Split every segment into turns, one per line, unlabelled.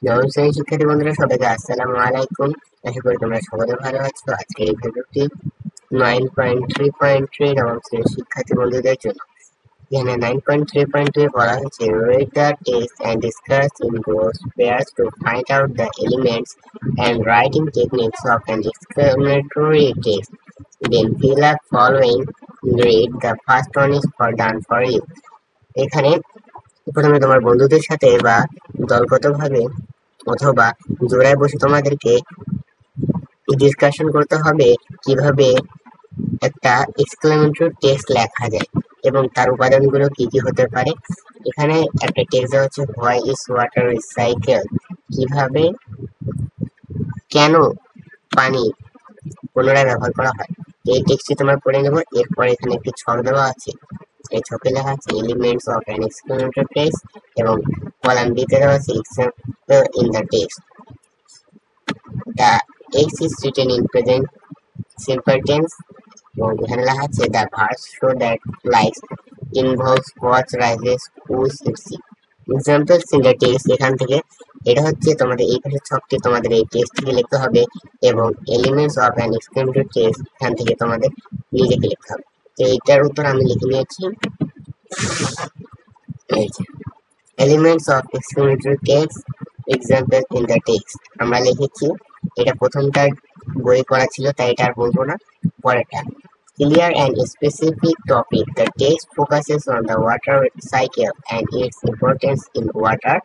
নবম শ্রেণীর শিক্ষার্থী বন্ধুরা সবাইকে আসসালামু আলাইকুম। আশা করি তোমরা সকলে ভালো আছো। আজকের এই ভিডিওটি 9.3.3 নবম শ্রেণীর শিক্ষার্থী বন্ধুদের জন্য। এখানে 9.3.2 বলা হয়েছে read the text and discuss in groups pairs to find out the elements and writing techniques of an explanatory text. Then fill up following. Read the first one is for done for you. এখানে প্রথমে তোমার বন্ধুদের সাথে বা দলগতভাবে অথবা জোড়ায় বসে তোমাদেরকে ডিসকাশন করতে হবে কিভাবে একটা এক্সক্লেমেটরি টেক্সট লেখা যায় এবং তার উপাদানগুলো কি কি হতে পারে। এখানে একটা টেক্সট দেওয়া হচ্ছে হোয়াই ইজ ওয়াটার রিসাইকেল, কিভাবে কেন পানি পুনরায় ব্যবহার করা হয়। এই টেক্সটটি তোমরা পড়ে নেবো। এরপর এখানে একটি ছক দেওয়া আছে, এই ছকে লেখা আছে elements of an exclamatory text এবং কলাম বিতে দেওয়া আছে example in the text. The X is written in present simple tense এবং এখানে লেখা আছে the verbs show that likes involves watch rises who sits. Examples in the text এখান থেকে এটা হচ্ছে তোমাদের এই পাশের ছকটি তোমাদের এই টেক্সট থেকে লিখতে হবে এবং elements of an exclamatory text এখান থেকে তোমাদের নিজেকে লিখতে হবে। তো এইটার উত্তর আমি লিখে নিয়েছি। এই যে elements of exclamatory text example in the text আমরা লিখেছি। এটা প্রথমটার বই করা ছিল তাই এটা আর বলবো না। পরেরটা clear and specific topic. The text focuses on the water cycle and its importance in water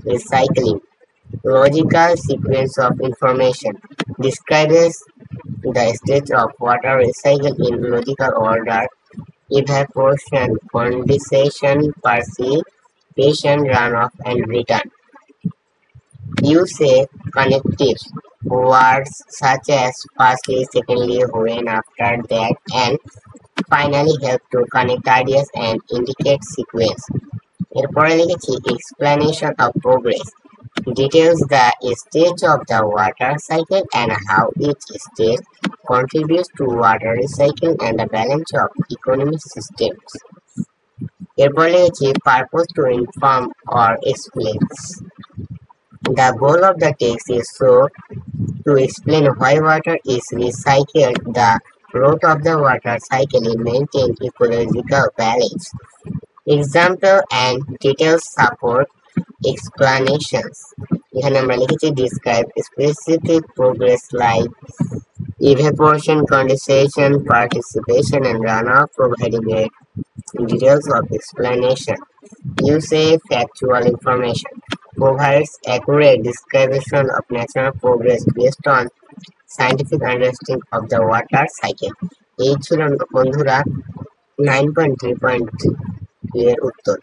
recycling. Logical sequence of information describes the stage of water recycle in logical order: evaporation, condensation, precipitation, runoff, and return. Use a connective words such as firstly, secondly, when, after, that, and finally help to connect ideas and indicate sequence. এরপরে লিখেছি explanation of progress details the stage of the water cycle and how each stage contributes to water recycle and the balance of economic systems. এরপরে লিখেছি purpose to inform or explain. The goal of the text is to explain why water is recycled, the role of the water cycle in maintaining ecological balance. Example and details support explanations. এখানে আমরা লিখেছি describe specific progress like evaporation, condensation, precipitation, and runoff, providing details of explanation. Use a factual information provides accurate description of natural progress based on scientific understanding of the water cycle. এই ছিল বন্ধুরা 9.3.3 এর উত্তর।